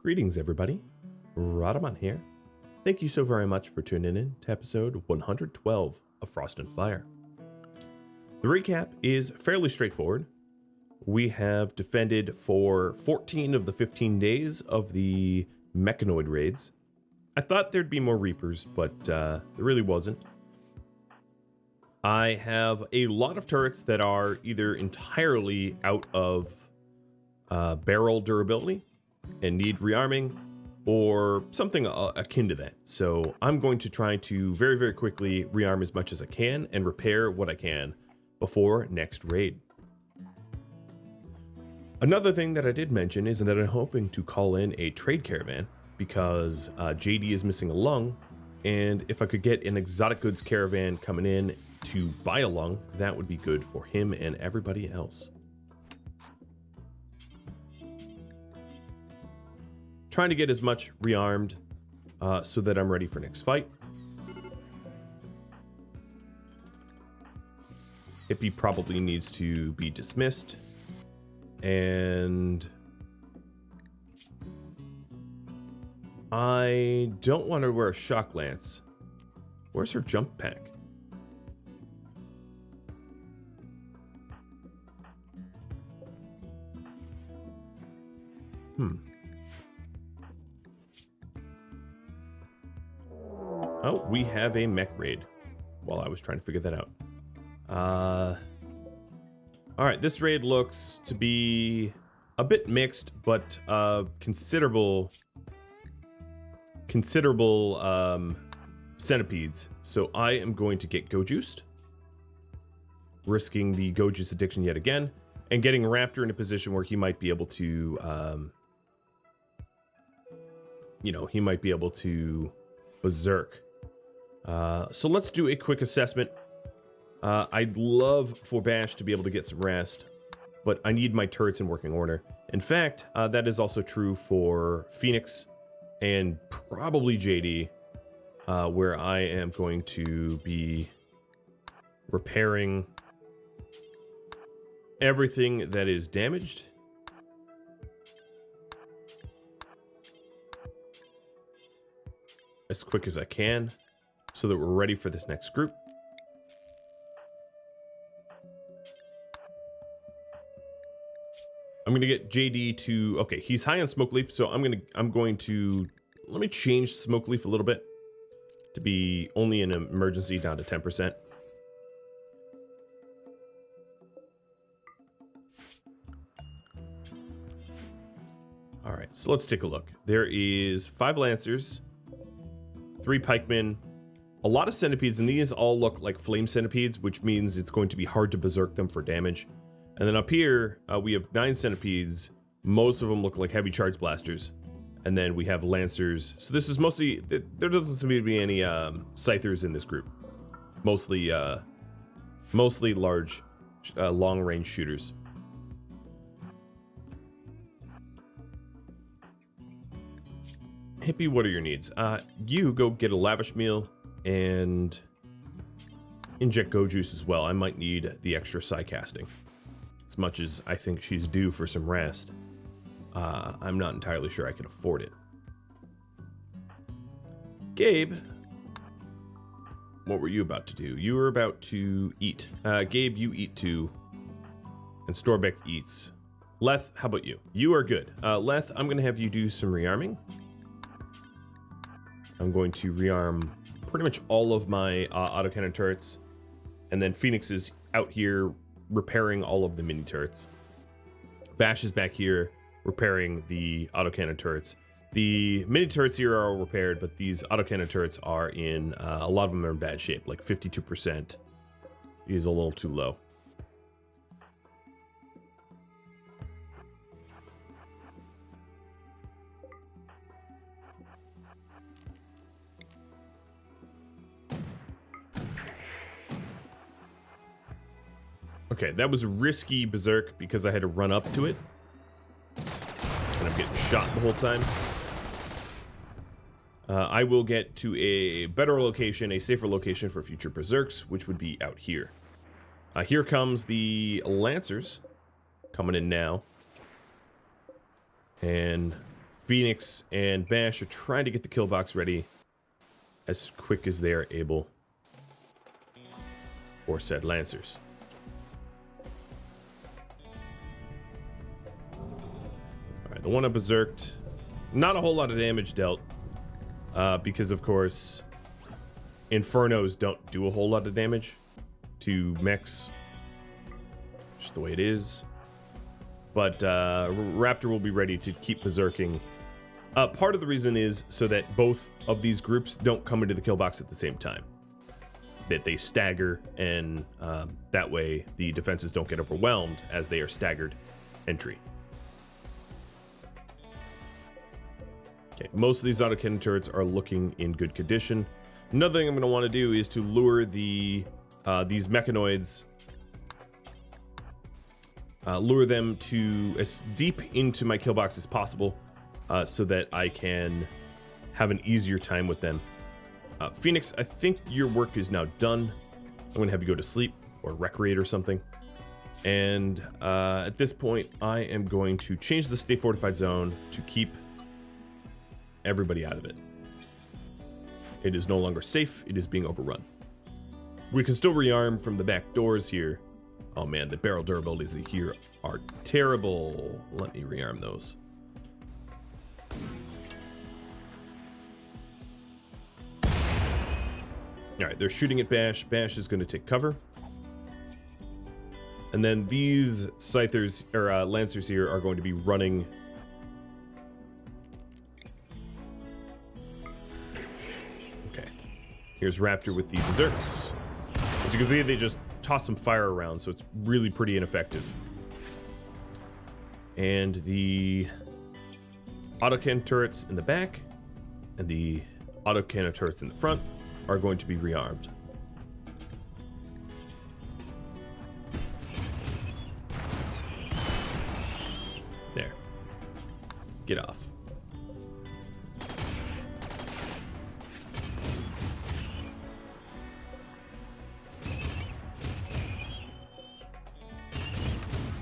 Greetings, everybody. Rhadamant here. Thank you so very much for tuning in to episode 112 of Frost and Fire. The recap is fairly straightforward. We have defended for 14 of the 15 days of the mechanoid raids. I thought there'd be more Reapers, but there really wasn't. I have a lot of turrets that are either entirely out of barrel durability and need rearming, or something akin to that. So I'm going to try to very, very quickly rearm as much as I can and repair what I can before next raid. Another thing that I did mention is that I'm hoping to call in a trade caravan because JD is missing a lung, and if I could get an exotic goods caravan coming in to buy a lung, that would be good for him and everybody else. Trying to get as much rearmed so that I'm ready for next fight. Hippie probably needs to be dismissed. And I don't want to wear a shock lance. Where's her jump pack? Oh, we have a mech raid while I was trying to figure that out. All right, this raid looks to be a bit mixed, but considerable centipedes. So I am going to get go-juiced, risking the go-juice addiction yet again, and getting Raptor in a position where he might be able to, he might be able to berserk. So let's do a quick assessment. I'd love for Bash to be able to get some rest, but I need my turrets in working order. In fact, that is also true for Phoenix and probably JD, where I am going to be repairing everything that is damaged. As quick as I can, so that we're ready for this next group. I'm gonna get JD to, okay, he's high on smoke leaf, so I'm going to let me change smoke leaf a little bit to be only an emergency down to 10%. All right, so let's take a look. There is 5 lancers, 3 pikemen, a lot of centipedes, and these all look like flame centipedes, which means it's going to be hard to berserk them for damage. And then up here, we have 9 centipedes. Most of them look like heavy charge blasters. And then we have lancers. So this is mostly, there doesn't seem to be any scythers in this group. Mostly large, long-range shooters. Hippie, what are your needs? You go get a lavish meal and inject go juice as well. I might need the extra psi casting. As much as I think she's due for some rest, I'm not entirely sure I can afford it. Gabe, what were you about to do? You were about to eat. Gabe, you eat too. And Storbeck eats. Leth, how about you? You are good. Leth, I'm going to have you do some rearming. I'm going to rearm pretty much all of my autocannon turrets. And then Phoenix is out here repairing all of the mini turrets. Bash is back here repairing the autocannon turrets. The mini turrets here are all repaired, but these autocannon turrets are in, a lot of them are in bad shape, like 52% is a little too low. Okay, that was a risky berserk because I had to run up to it. And I'm getting shot the whole time. I will get to a better location, a safer location for future berserks, which would be out here. Here comes the Lancers coming in now. And Phoenix and Bash are trying to get the kill box ready as quick as they are able for said Lancers. Alright, the one up berserked. Not a whole lot of damage dealt, because of course Infernos don't do a whole lot of damage to mechs. Just the way it is. But Raptor will be ready to keep berserking. Part of the reason is so that both of these groups don't come into the kill box at the same time. That they stagger, and that way the defenses don't get overwhelmed as they are staggered entry. Okay, most of these autocannon turrets are looking in good condition. Another thing I'm going to want to do is to lure these mechanoids, lure them to as deep into my kill box as possible, so that I can have an easier time with them. Phoenix, I think your work is now done. I'm going to have you go to sleep or recreate or something. And at this point, I am going to change the stay fortified zone to keep everybody out of it. It is no longer safe. It is being overrun. We can still rearm from the back doors here. Oh man, the barrel durabilities here are terrible. Let me rearm those. Alright, they're shooting at Bash. Bash is going to take cover. And then these Scythers, or Lancers here, are going to be running. Okay. Here's Raptor with the berserks. As you can see, they just toss some fire around, so it's really pretty ineffective. And the autocannon turrets in the back and the autocannon turrets in the front are going to be rearmed. There. Get off.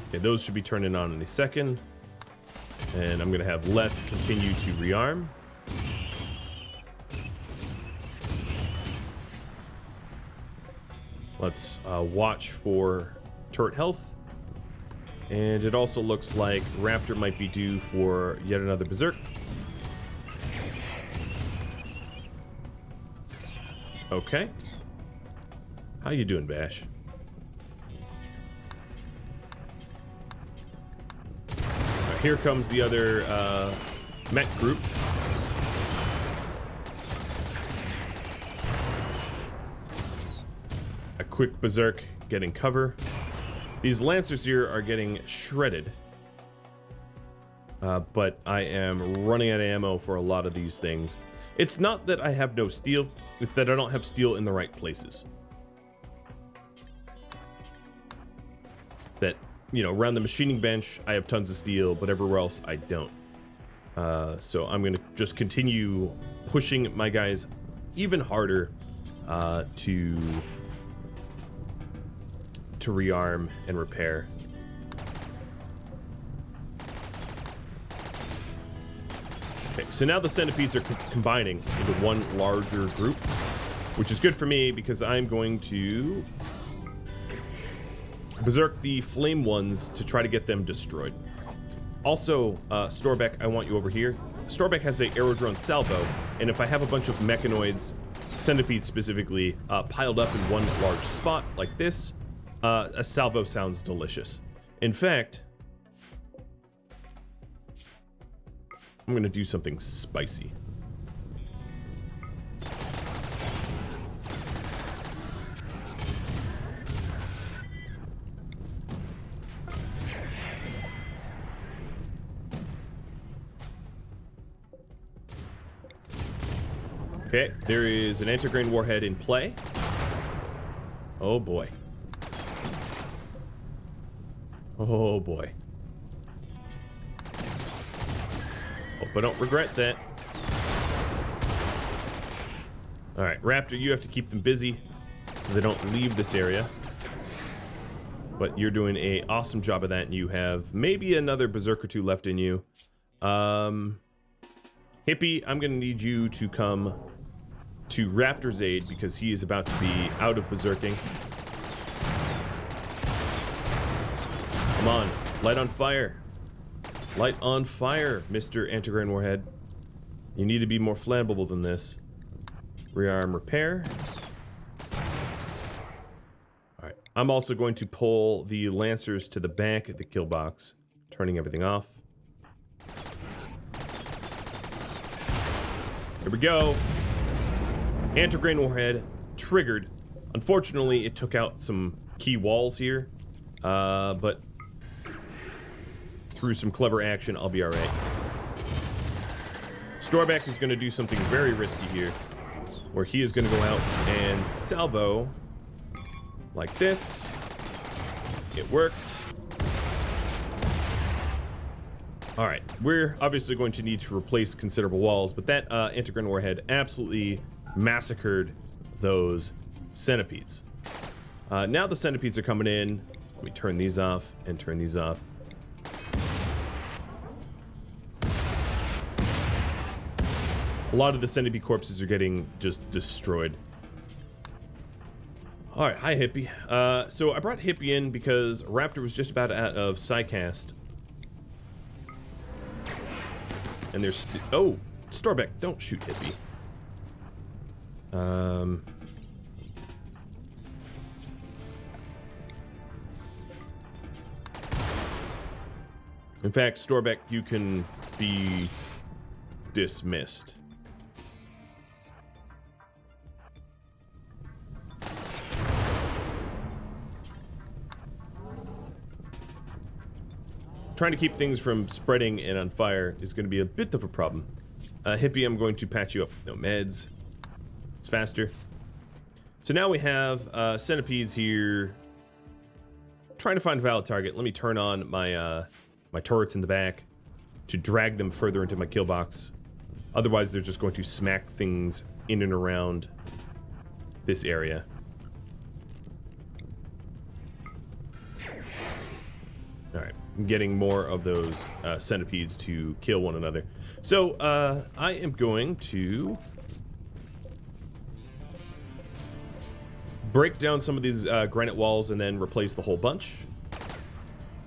Okay, those should be turning on in a second. And I'm going to have Leth continue to rearm. Let's watch for turret health. And it also looks like Raptor might be due for yet another berserk. Okay. How you doing, Bash? Right, here comes the other mech group. Quick berserk, getting cover. These Lancers here are getting shredded, but I am running out of ammo for a lot of these things. It's not that I have no steel, it's that I don't have steel in the right places. That, you know, around the machining bench I have tons of steel, but everywhere else I don't. So I'm going to just continue pushing my guys even harder to rearm and repair. Okay, so now the centipedes are combining into one larger group, which is good for me because I'm going to berserk the flame ones to try to get them destroyed. Also, Storbeck, I want you over here. Storbeck has a aerodrone salvo, and if I have a bunch of mechanoids, centipedes specifically, piled up in one large spot like this, a salvo sounds delicious. In fact, I'm going to do something spicy. Okay, there is an anti-grain warhead in play. Oh boy. Oh boy. Hope I don't regret that. Alright, Raptor, you have to keep them busy so they don't leave this area. But you're doing an awesome job of that, and you have maybe another berserk or two left in you. Hippie, I'm going to need you to come to Raptor's aid because he is about to be out of berserking. Come on, light on fire. Light on fire, Mr. Antigrain Warhead. You need to be more flammable than this. Rearm repair. Alright, I'm also going to pull the Lancers to the back of the kill box, turning everything off. Here we go. Antigrain Warhead triggered. Unfortunately, it took out some key walls here, but through some clever action, I'll be alright. Storbeck is going to do something very risky here, where he is going to go out and salvo like this. It worked. Alright, we're obviously going to need to replace considerable walls, but that Antigrain Warhead absolutely massacred those centipedes. Now the centipedes are coming in. Let me turn these off and turn these off. A lot of the centipede corpses are getting just destroyed. Alright, hi Hippie. So I brought Hippie in because Raptor was just about out of Psycast. And there's oh, Storbeck, don't shoot Hippie. In fact, Storbeck, you can be dismissed. Trying to keep things from spreading and on fire is going to be a bit of a problem. Hippie, I'm going to patch you up. No meds. It's faster. So now we have centipedes here. Trying to find a valid target. Let me turn on my my turrets in the back to drag them further into my kill box. Otherwise, they're just going to smack things in and around this area. All right. Getting more of those centipedes to kill one another. So I am going to break down some of these granite walls and then replace the whole bunch.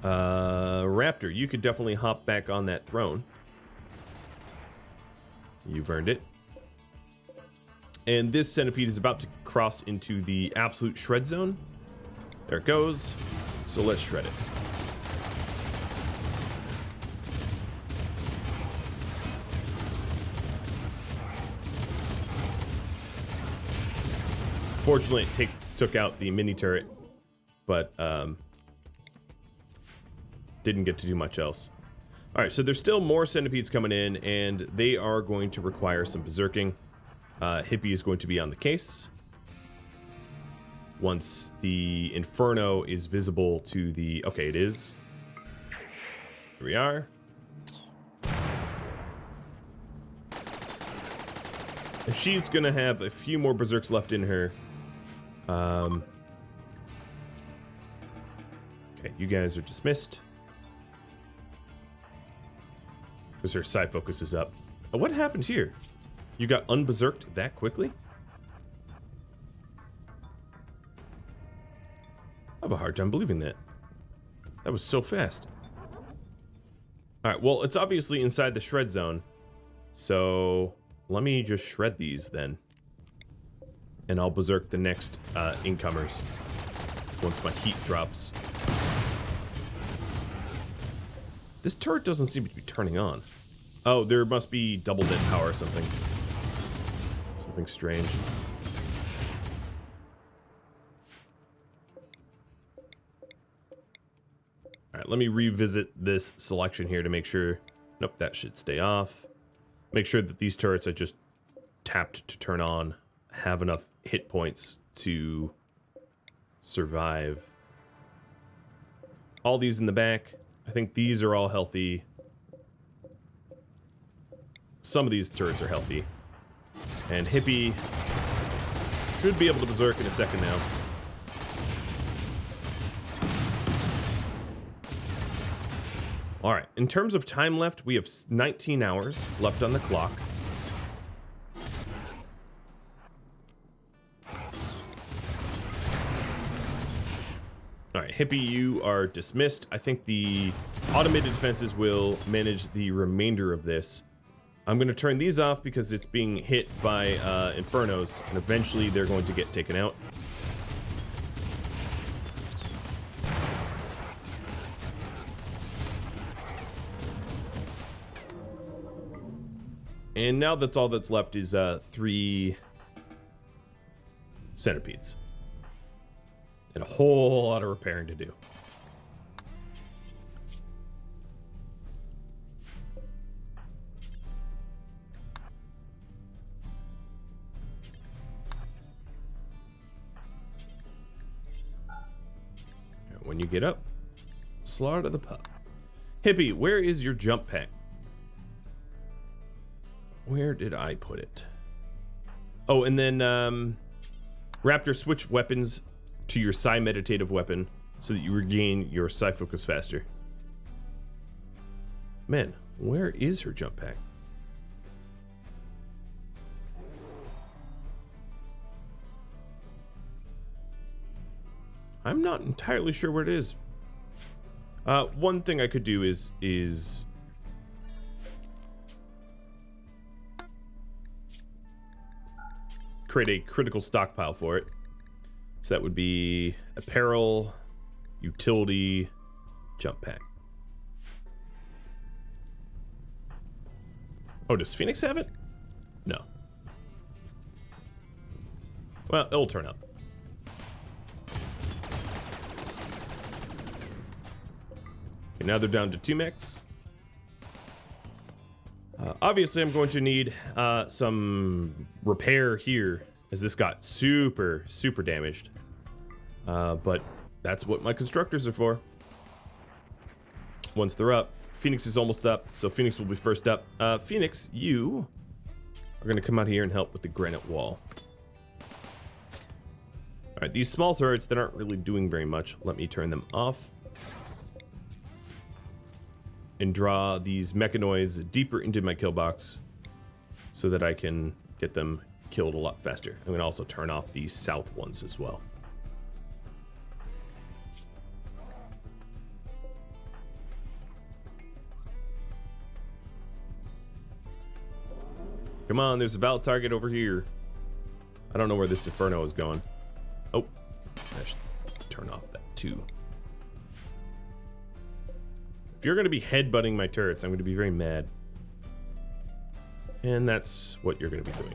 Raptor, you could definitely hop back on that throne. You've earned it. And this centipede is about to cross into the absolute shred zone. There it goes. So let's shred it. Fortunately, it took out the mini turret, but didn't get to do much else. All right, so there's still more centipedes coming in, and they are going to require some berserking. Hippie is going to be on the case. Once the Inferno is visible to the... Okay, it is. Here we are. And she's going to have a few more berserks left in her. Okay, you guys are dismissed. Because her psi focus is up. What happened here? You got unberserked that quickly? I have a hard time believing that. That was so fast. Alright, well, it's obviously inside the shred zone. So, let me just shred these then. And I'll berserk the next incomers once my heat drops. This turret doesn't seem to be turning on. Oh, there must be double net power or something. Something strange. Alright, let me revisit this selection here to make sure... Nope, that should stay off. Make sure that these turrets I just tapped to turn on have enough hit points to survive. All these in the back. I think these are all healthy. Some of these turrets are healthy. And Hippie should be able to berserk in a second now. All right, in terms of time left, we have 19 hours left on the clock. All right, Hippie, you are dismissed. I think the automated defenses will manage the remainder of this. I'm going to turn these off because it's being hit by Infernos, and eventually they're going to get taken out. And now that's all that's left is 3 centipedes. And a whole lot of repairing to do. When you get up, slaughter the pup. Hippie, where is your jump pack? Where did I put it? Oh, and then Raptor, switch weapons to your psi meditative weapon so that you regain your psi focus faster. Man, where is her jump pack? I'm not entirely sure where it is. One thing I could do is create a critical stockpile for it. So that would be apparel, utility, jump pack. Oh, does Phoenix have it? No. Well, it'll turn up. Okay, now they're down to 2 mechs. Obviously, I'm going to need some repair here, as this got super damaged. But that's what my constructors are for. Once they're up, Phoenix is almost up, so Phoenix will be first up. Phoenix, you are going to come out here and help with the granite wall. All right, these small turrets that aren't really doing very much, let me turn them off. And draw these mechanoids deeper into my kill box so that I can get them killed a lot faster. I'm going to also turn off these south ones as well. Come on, there's a valid target over here. I don't know where this Inferno is going. Oh, I should turn off that too. If you're going to be headbutting my turrets, I'm going to be very mad. And that's what you're going to be doing.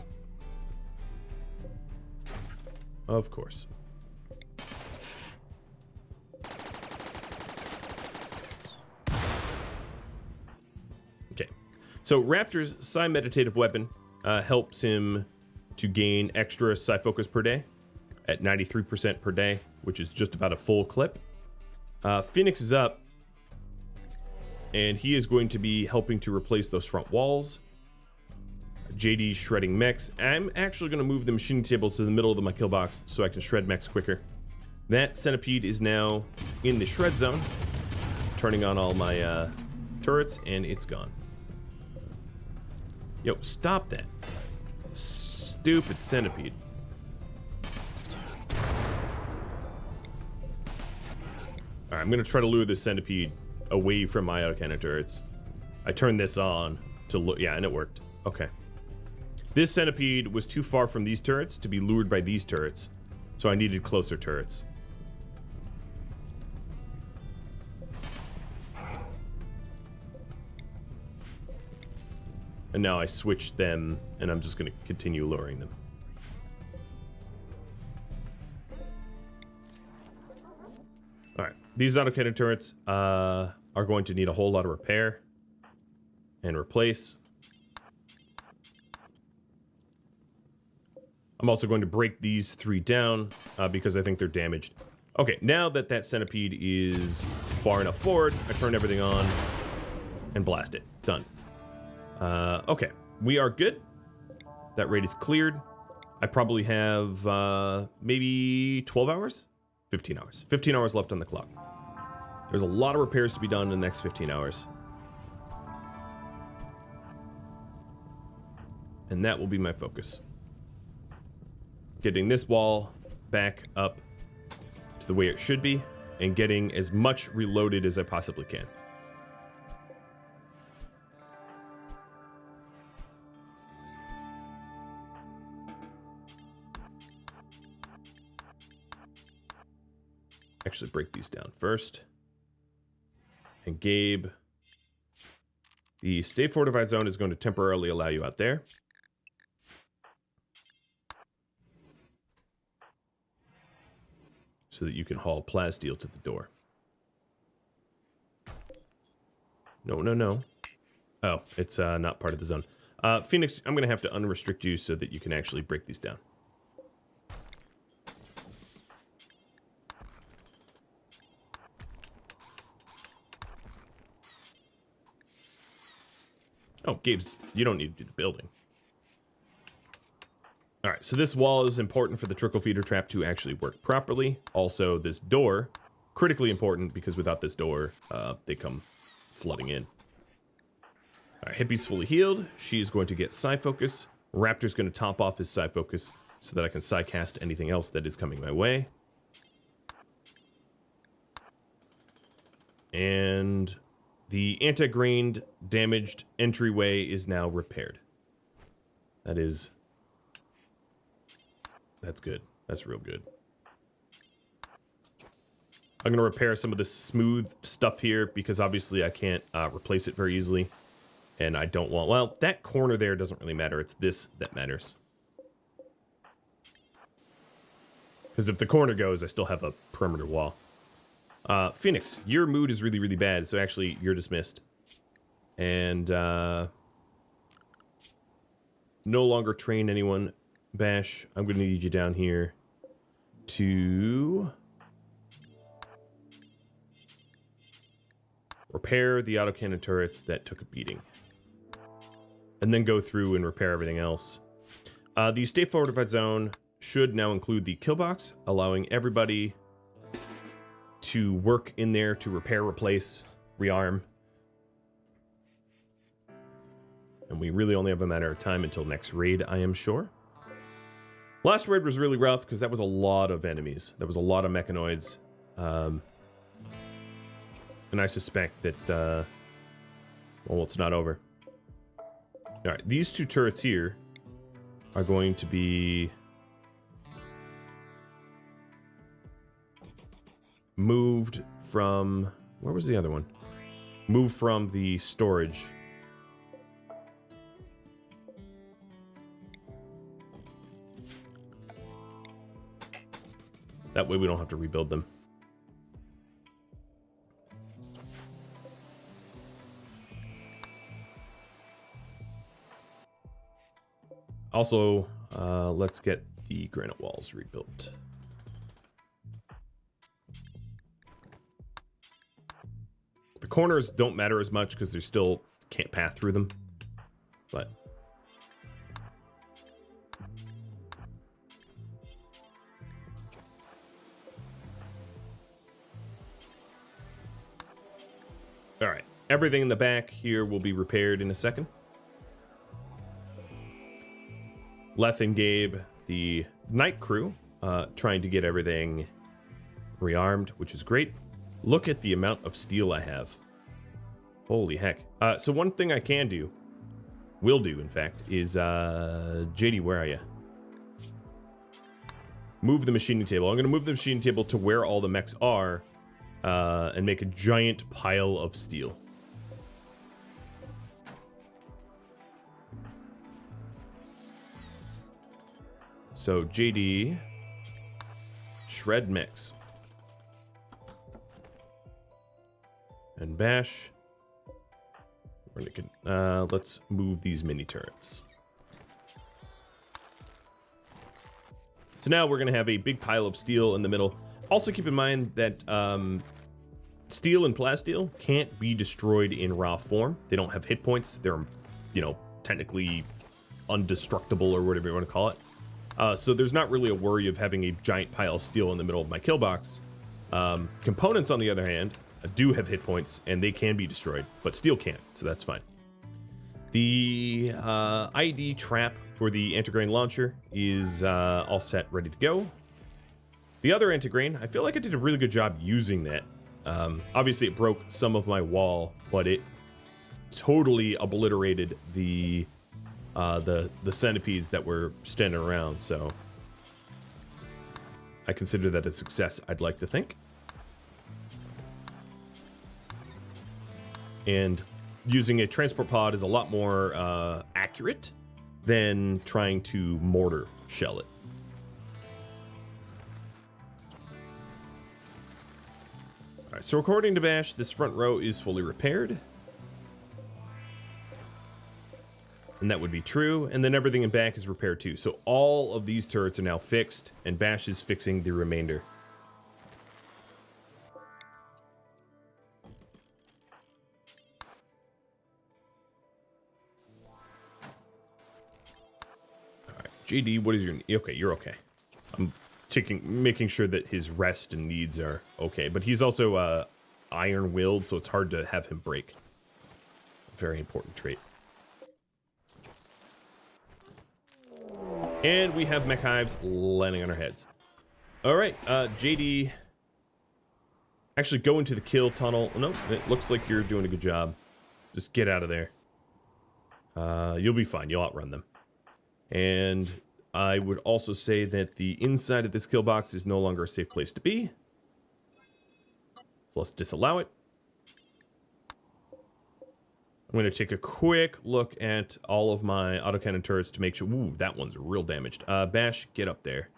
Of course. Okay. So Raptor's psi meditative weapon helps him to gain extra psi focus per day at 93% per day, which is just about a full clip. Phoenix is up, and he is going to be helping to replace those front walls. JD shredding mechs. I'm actually going to move the machining table to the middle of my kill box so I can shred mechs quicker. That centipede is now in the shred zone, turning on all my turrets, and it's gone. Yo, stop that. Stupid centipede. Alright, I'm going to try to lure this centipede away from my autocannon turrets. I turned this on to look, yeah, and it worked. Okay. This centipede was too far from these turrets to be lured by these turrets, so I needed closer turrets. And now I switched them, and I'm just going to continue luring them. Alright, these autocannon turrets are going to need a whole lot of repair and replace. I'm also going to break these 3 down because I think they're damaged. Okay, now that that centipede is far enough forward, I turn everything on and blast it. Done. Okay, we are good. That raid is cleared. I probably have maybe 12 hours? 15 hours. 15 hours left on the clock. There's a lot of repairs to be done in the next 15 hours. and that will be my focus. Getting this wall back up to the way it should be, and getting as much reloaded as I possibly can. Actually break these down first. And Gabe, the stay fortified zone is going to temporarily allow you out there. So that you can haul plasteel to the door. No. Oh, it's not part of the zone. Phoenix, I'm going to have to unrestrict you so that you can actually break these down. Oh, Gabe's, you don't need to do the building. All right, so this wall is important for the trickle feeder trap to actually work properly. Also, this door, critically important because without this door, they come flooding in. All right, Hippie's fully healed. She is going to get Psi Focus. Raptor's going to top off his Psi Focus so that I can Psi cast anything else that is coming my way. And the anti-grained damaged entryway is now repaired. That's good. That's real good. I'm going to repair some of the smooth stuff here because obviously I can't replace it very easily. And I don't want... Well, that corner there doesn't really matter. It's this that matters. Because if the corner goes, I still have a perimeter wall. Phoenix, your mood is really, really bad. So actually, you're dismissed. And no longer train anyone. Bash, I'm going to need you down here to repair the autocannon turrets that took a beating. And then go through and repair everything else. The stay fortified zone should now include the kill box, allowing everybody to work in there to repair, replace, rearm. And we really only have a matter of time until next raid, I am sure. Last raid was really rough because that was a lot of enemies. There was a lot of mechanoids. And I suspect that, well, it's not over. All right, these two turrets here are going to be moved from... Where was the other one? Moved from the storage. That way we don't have to rebuild them. Also, let's get the granite walls rebuilt. The corners don't matter as much because they still can't path through them. But... all right, everything in the back here will be repaired in a second. Leth and Gabe, the night crew, trying to get everything rearmed, which is great. Look at the amount of steel I have. Holy heck. So one thing I can do, will do in fact, is, JD, where are you? Move the machining table. I'm going to move the machining table to where all the mechs are. And make a giant pile of steel. So JD, shred mechs, and Bash. We're gonna let's move these mini turrets. So now we're gonna have a big pile of steel in the middle. Also keep in mind that steel and plasteel can't be destroyed in raw form. They don't have hit points. They're, you know, technically undestructible or whatever you want to call it. So there's not really a worry of having a giant pile of steel in the middle of my kill box. Components, on the other hand, do have hit points and they can be destroyed, but steel can't, so that's fine. The ID trap for the anti-grain launcher is all set, ready to go. The other anti-grain, I feel like I did a really good job using that. Obviously, it broke some of my wall, but it totally obliterated the centipedes that were standing around. So I consider that a success, I'd like to think. And using a transport pod is a lot more accurate than trying to mortar shell it. All right, so according to Bash, this front row is fully repaired. And that would be true. And then everything in back is repaired too. So all of these turrets are now fixed, and Bash is fixing the remainder. All right, JD, what is your... Okay, you're okay. I'm making sure that his rest and needs are okay. But he's also iron-willed, so it's hard to have him break. Very important trait. And we have mech hives landing on our heads. All right, JD, actually go into the kill tunnel. No, it looks like you're doing a good job. Just get out of there. You'll be fine. You'll outrun them. And I would also say that the inside of this kill box is no longer a safe place to be. So let's disallow it. I'm going to take a quick look at all of my autocannon turrets to make sure... Ooh, that one's real damaged. Bash, get up there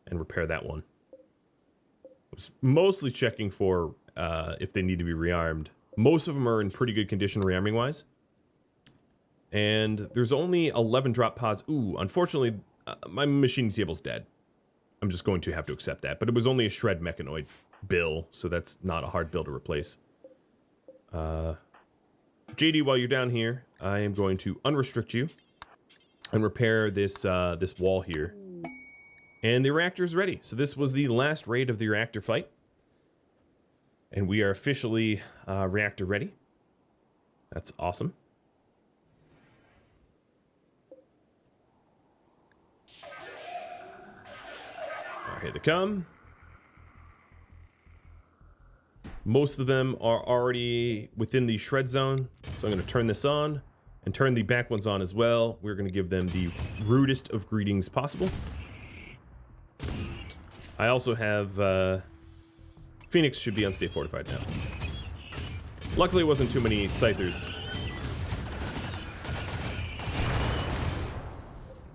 and repair that one. I was mostly checking for if they need to be rearmed. Most of them are in pretty good condition rearming-wise. And there's only 11 drop pods. Ooh, unfortunately, my machining table's dead. I'm just going to have to accept that. But it was only a shred mechanoid bill, so that's not a hard bill to replace. JD, while you're down here, I am going to unrestrict you and repair this this wall here. And the reactor is ready. So this was the last raid of the reactor fight. And we are officially reactor ready. That's awesome. All right, here they come. Most of them are already within the shred zone, so I'm going to turn this on and turn the back ones on as well. We're going to give them the rudest of greetings possible. I also have Phoenix should be unstay fortified now. Luckily, it wasn't too many scythers.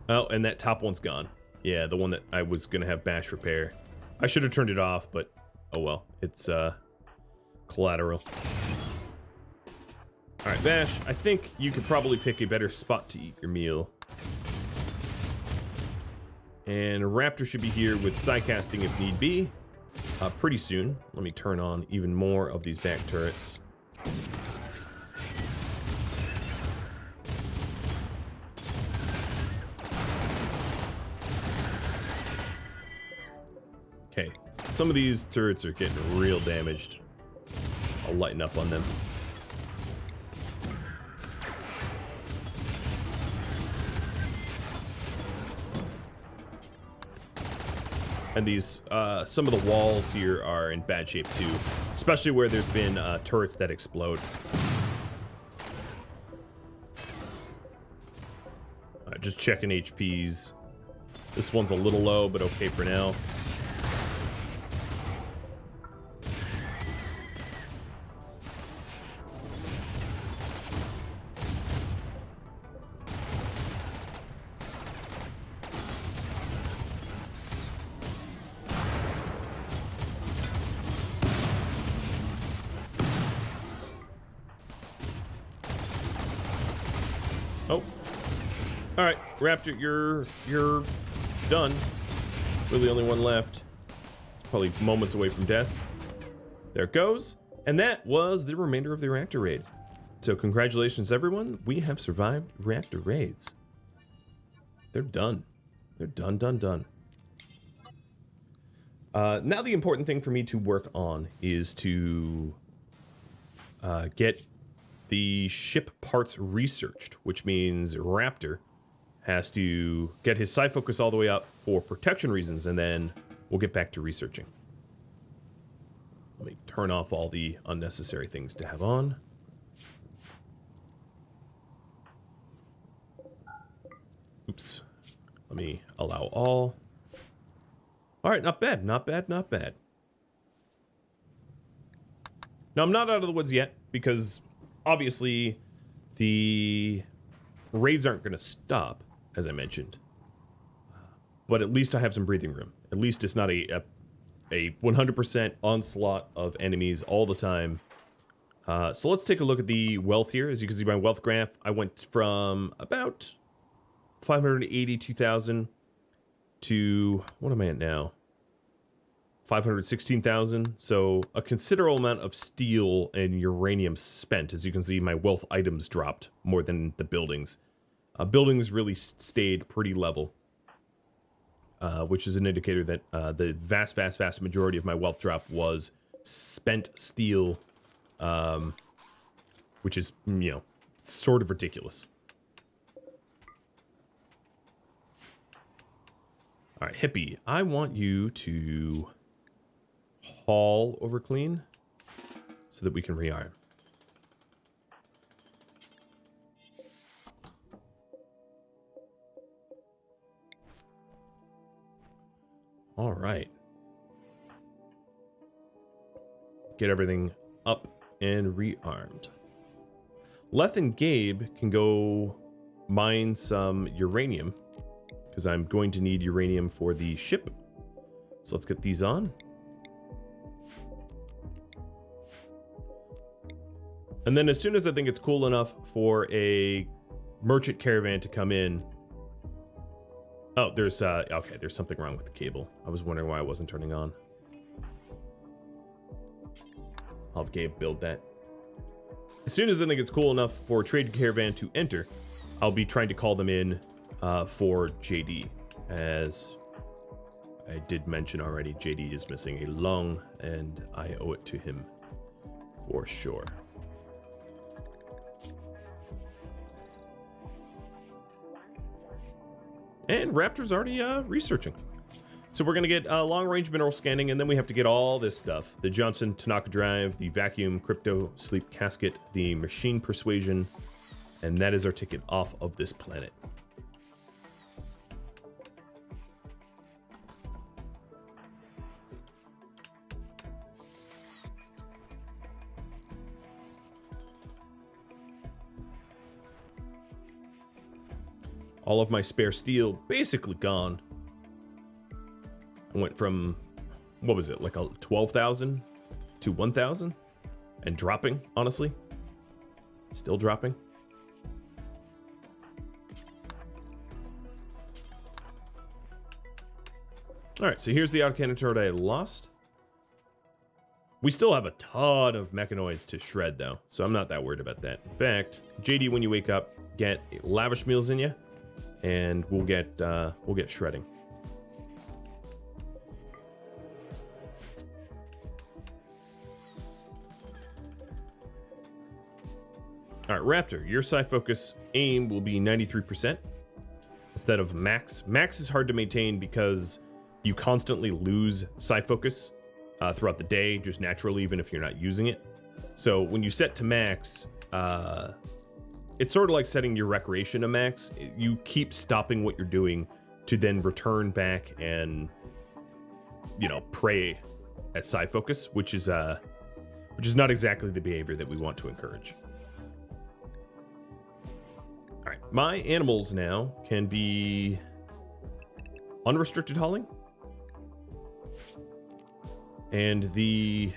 Oh, and that top one's gone. Yeah, the one that I was going to have Bash repair. I should have turned it off, but oh well. It's collateral. Alright, Bash, I think you could probably pick a better spot to eat your meal. And Raptor should be here with Psycasting if need be. Pretty soon. Let me turn on even more of these back turrets. Okay, some of these turrets are getting real damaged. I'll lighten up on them. And these, some of the walls here are in bad shape too, especially where there's been turrets that explode. Just checking HPs. This one's a little low, but okay for now. Oh. Alright, Raptor, you're done. Really only one left. It's probably moments away from death. There it goes. And that was the remainder of the reactor raid. So congratulations everyone. We have survived reactor raids. They're done. They're done. Now the important thing for me to work on is to get the ship parts researched, which means Raptor has to get his psi focus all the way up for protection reasons, and then we'll get back to researching. Let me turn off all the unnecessary things to have on. Oops. Let me allow all. All right, not bad, not bad, not bad. Now, I'm not out of the woods yet, because obviously the raids aren't going to stop, as I mentioned. But at least I have some breathing room. At least it's not a 100% onslaught of enemies all the time. So let's take a look at the wealth here. As you can see, my wealth graph, I went from about 582,000 to, what am I at now? 516,000. So a considerable amount of steel and uranium spent. As you can see, my wealth items dropped more than the buildings. Buildings really stayed pretty level, which is an indicator that the vast majority of my wealth drop was spent steel, which is, you know, sort of ridiculous. All right, Hippie, I want you to haul over clean so that we can rearm. All right. Get everything up and rearmed. Leth and Gabe can go mine some uranium, because I'm going to need uranium for the ship. So let's get these on. And then as soon as I think it's cool enough for a merchant caravan to come in. Oh, there's, okay, there's something wrong with the cable. I was wondering why it wasn't turning on. I'll have Gabe build that. As soon as I think it's cool enough for a trade caravan to enter, I'll be trying to call them in for JD. As I did mention already, JD is missing a lung, and I owe it to him for sure. And Raptor's already researching. So we're going to get long-range mineral scanning, and then we have to get all this stuff. The Johnson Tanaka drive, the vacuum crypto sleep casket, the machine persuasion, and that is our ticket off of this planet. All of my spare steel basically gone. I went from, what was it, like a 12,000 to 1,000? And dropping, honestly. Still dropping. Alright, so here's the autocannon turret I lost. We still have a ton of mechanoids to shred, though, so I'm not that worried about that. In fact, JD, when you wake up, get lavish meals in you, and we'll get shredding. All right, Raptor, your psi focus aim will be 93% instead of max. Max is hard to maintain because you constantly lose psi focus throughout the day, just naturally, even if you're not using it. So when you set to max, it's sort of like setting your recreation to max. You keep stopping what you're doing to then return back and, you know, pray at psi focus, which is not exactly the behavior that we want to encourage. All right, my animals now can be unrestricted hauling, and the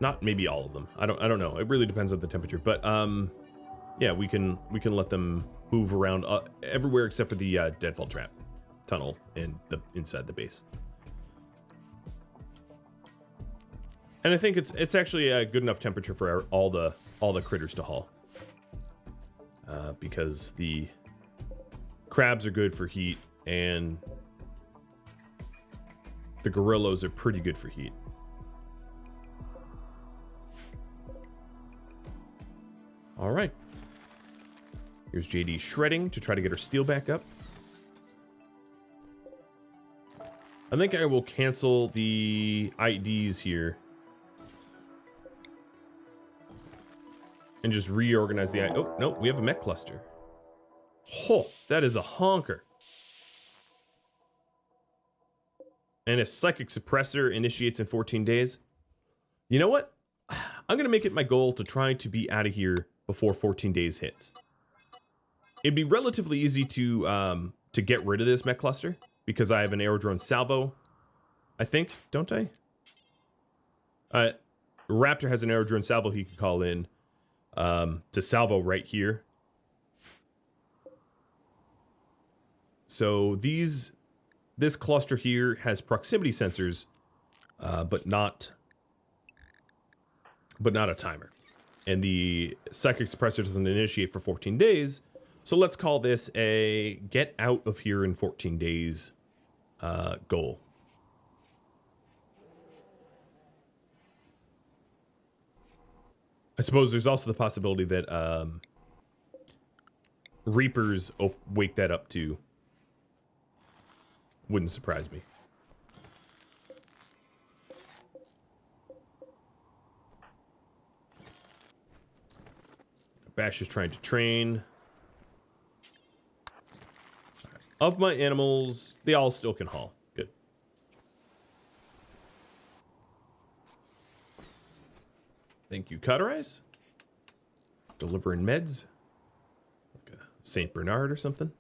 not maybe all of them. I don't know. It really depends on the temperature, but yeah, we can let them move around everywhere except for the deadfall trap tunnel and inside the base. And I think it's actually a good enough temperature for all the critters to haul. Because the crabs are good for heat, and the gorillas are pretty good for heat. All right. Here's JD shredding to try to get her steel back up. I think I will cancel the IDs here. And just reorganize the... Oh, no, we have a mech cluster. Oh, that is a honker. And a psychic suppressor initiates in 14 days. You know what? I'm going to make it my goal to try to be out of here before 14 days hits. It'd be relatively easy to get rid of this mech cluster because I have an aerodrone salvo, I think, don't I? Raptor has an aerodrone salvo he can call in to salvo right here. So this cluster here has proximity sensors, but not a timer. And the psychic suppressor doesn't initiate for 14 days. So let's call this a get out of here in 14 days goal. I suppose there's also the possibility that Reapers wake that up too. Wouldn't surprise me. Bash is trying to train. Of my animals, they all still can haul. Good. Thank you, Cauterize. Delivering meds. Like a St. Bernard or something.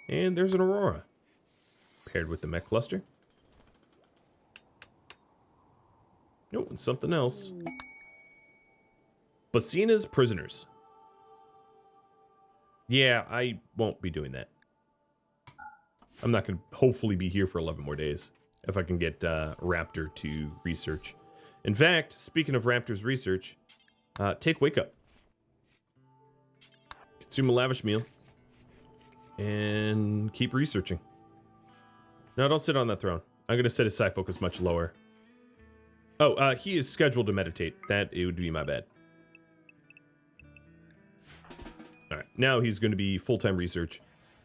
And there's an Aurora. Paired with the mech cluster. Oh, and something else. Basina's prisoners. Yeah, I won't be doing that. I'm not going to hopefully be here for 11 more days if I can get Raptor to research. In fact, speaking of Raptor's research, take Wake Up. Consume a lavish meal. And keep researching. No, don't sit on that throne. I'm going to set his psi focus much lower. Oh, he is scheduled to meditate. It would be my bad. All right, now he's going to be full-time research.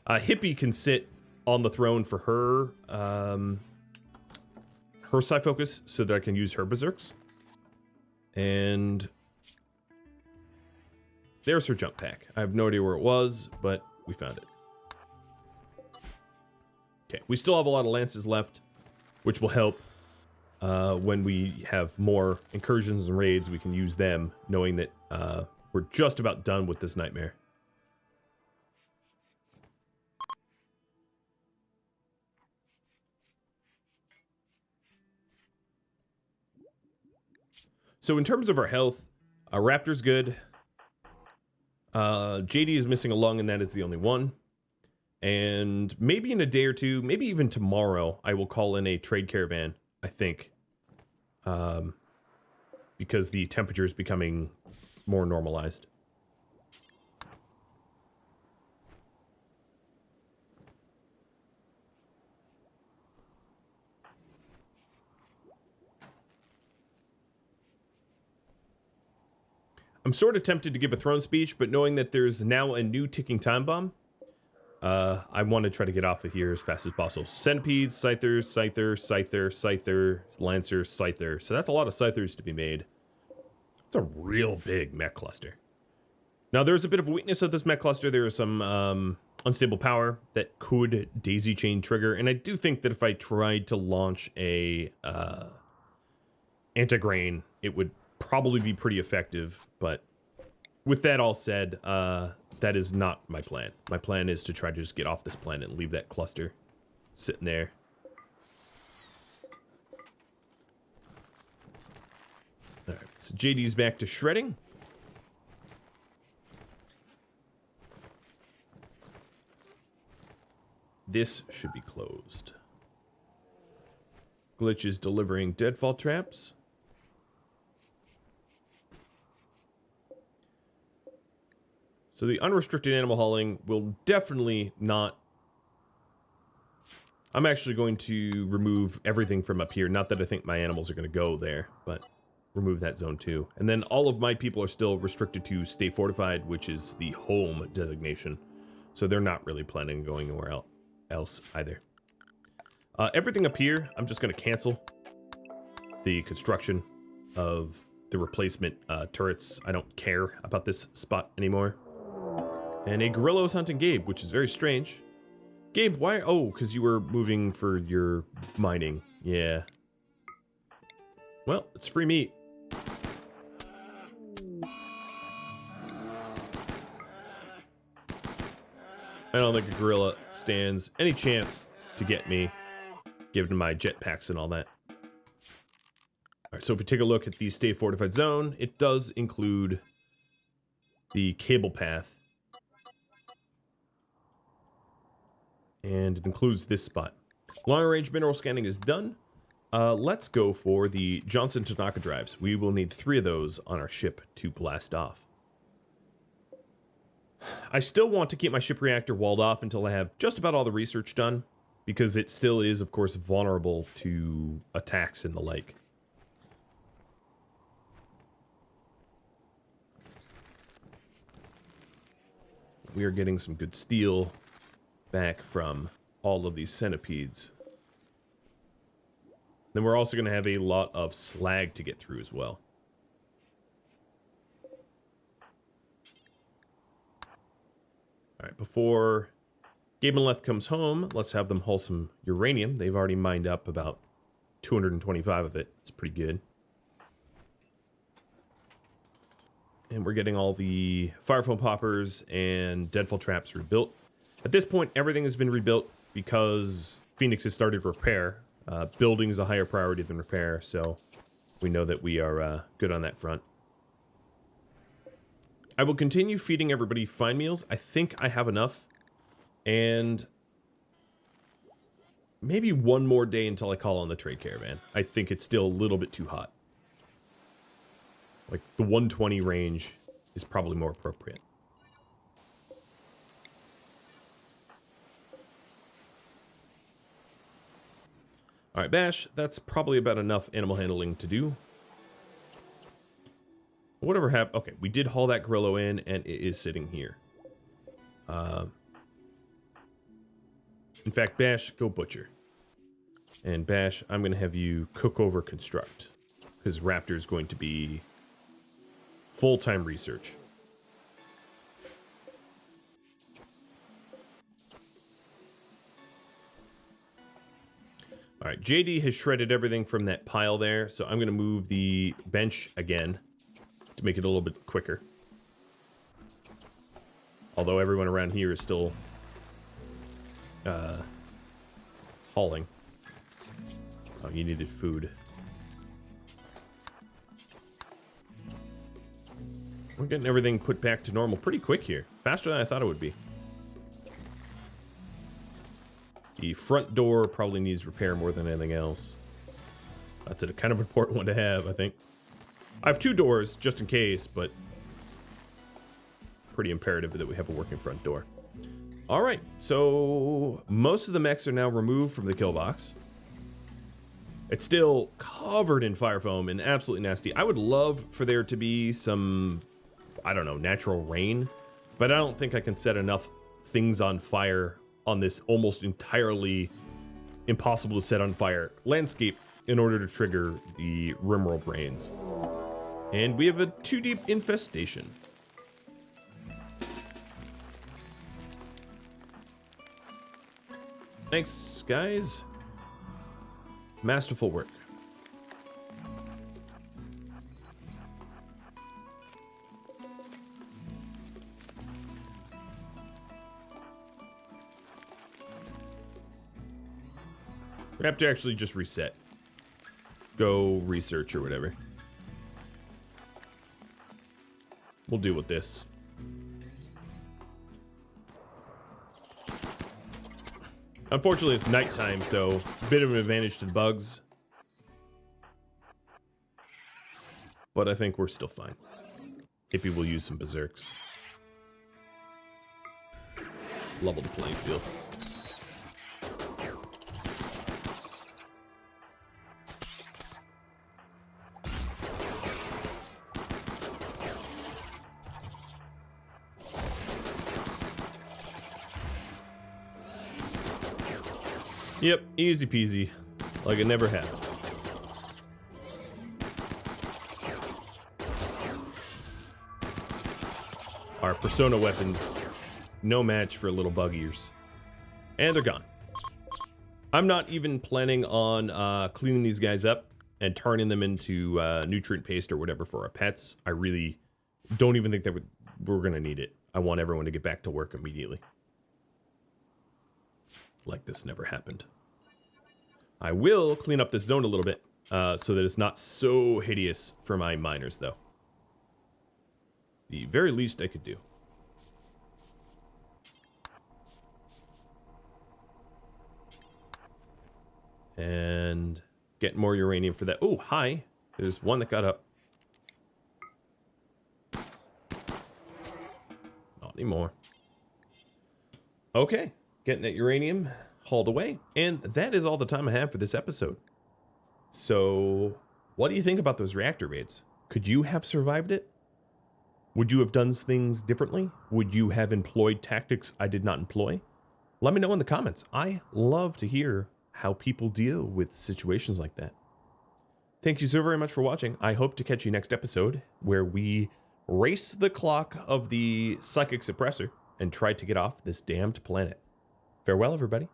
Hippie can sit on the throne for her psi focus so that I can use her berserks. And there's her jump pack. I have no idea where it was, but we found it. Okay, we still have a lot of lances left, which will help when we have more incursions and raids. We can use them, knowing that we're just about done with this nightmare. So in terms of our health, Raptor's good. JD is missing a lung, and that is the only one. And maybe in a day or two, maybe even tomorrow, I will call in a trade caravan, I think. Because the temperature is becoming more normalized. I'm sort of tempted to give a throne speech, but knowing that there's now a new ticking time bomb, I want to try to get off of here as fast as possible. Centipedes, Scythers, Scyther, Scyther, Scyther, Lancer, Scyther. So that's a lot of Scythers to be made. It's a real big mech cluster. Now, there's a bit of a weakness of this mech cluster. There is some unstable power that could daisy chain trigger. And I do think that if I tried to launch a anti-grain, it would probably be pretty effective. But with that all said, that is not my plan. My plan is to try to just get off this planet and leave that cluster sitting there. All right, so JD's back to shredding. This should be closed. Glitch is delivering deadfall traps. So the unrestricted animal hauling will definitely not... I'm actually going to remove everything from up here. Not that I think my animals are going to go there, but remove that zone too. And then all of my people are still restricted to stay fortified, which is the home designation. So they're not really planning on going anywhere else either. Everything up here, I'm just going to cancel the construction of the replacement turrets. I don't care about this spot anymore. And a gorilla is hunting Gabe, which is very strange. Gabe, why? Oh, because you were moving for your mining. Yeah. Well, it's free meat. I don't think a gorilla stands any chance to get me, given my jetpacks and all that. All right, so if we take a look at the stay fortified zone, it does include the cable path. And it includes this spot. Long-range mineral scanning is done. Let's go for the Johnson Tanaka drives. We will need 3 of those on our ship to blast off. I still want to keep my ship reactor walled off until I have just about all the research done, because it still is, of course, vulnerable to attacks and the like. We are getting some good steel back from all of these centipedes. Then we're also going to have a lot of slag to get through as well. All right, before Gabe and Leth comes home, let's have them haul some uranium. They've already mined up about 225 of it. It's pretty good. And we're getting all the fire foam poppers and deadfall traps rebuilt. At this point, everything has been rebuilt because Phoenix has started repair. Building is a higher priority than repair, so we know that we are good on that front. I will continue feeding everybody fine meals. I think I have enough. And maybe one more day until I call on the trade caravan. I think it's still a little bit too hot. Like the 120 range is probably more appropriate. All right, Bash, that's probably about enough animal handling to do. Whatever happened. Okay, we did haul that gorilla in, and it is sitting here. In fact, Bash, go butcher. And Bash, I'm going to have you cook over construct, because Raptor is going to be full-time research. All right, JD has shredded everything from that pile there, so I'm going to move the bench again to make it a little bit quicker. Although everyone around here is still hauling. Oh, you needed food. We're getting everything put back to normal pretty quick here. Faster than I thought it would be. The front door probably needs repair more than anything else. That's a kind of important one to have, I think. I have 2 doors just in case, but pretty imperative that we have a working front door. All right, so most of the mechs are now removed from the kill box. It's still covered in fire foam and absolutely nasty. I would love for there to be some, I don't know, natural rain, but I don't think I can set enough things on fire on this almost entirely impossible to set on fire landscape in order to trigger the RimWorld rains. And we have a 2-deep infestation. Thanks, guys. Masterful work. We have to actually just reset. Go research or whatever. We'll deal with this. Unfortunately, it's nighttime, so a bit of an advantage to the bugs. But I think we're still fine. Maybe we'll use some berserks. Level the playing field. Yep, easy peasy. Like it never happened. Our Persona weapons, no match for little bug ears. And they're gone. I'm not even planning on cleaning these guys up and turning them into nutrient paste or whatever for our pets. I really don't even think that we're going to need it. I want everyone to get back to work immediately. Like this never happened. I will clean up this zone a little bit so that it's not so hideous for my miners, though. The very least I could do. And get more uranium for that. Oh, hi. There's one that got up. Not anymore. Okay. Getting that uranium hauled away. And that is all the time I have for this episode. So, what do you think about those reactor raids? Could you have survived it? Would you have done things differently? Would you have employed tactics I did not employ? Let me know in the comments. I love to hear how people deal with situations like that. Thank you so very much for watching. I hope to catch you next episode where we race the clock of the psychic suppressor and try to get off this damned planet. Farewell, everybody.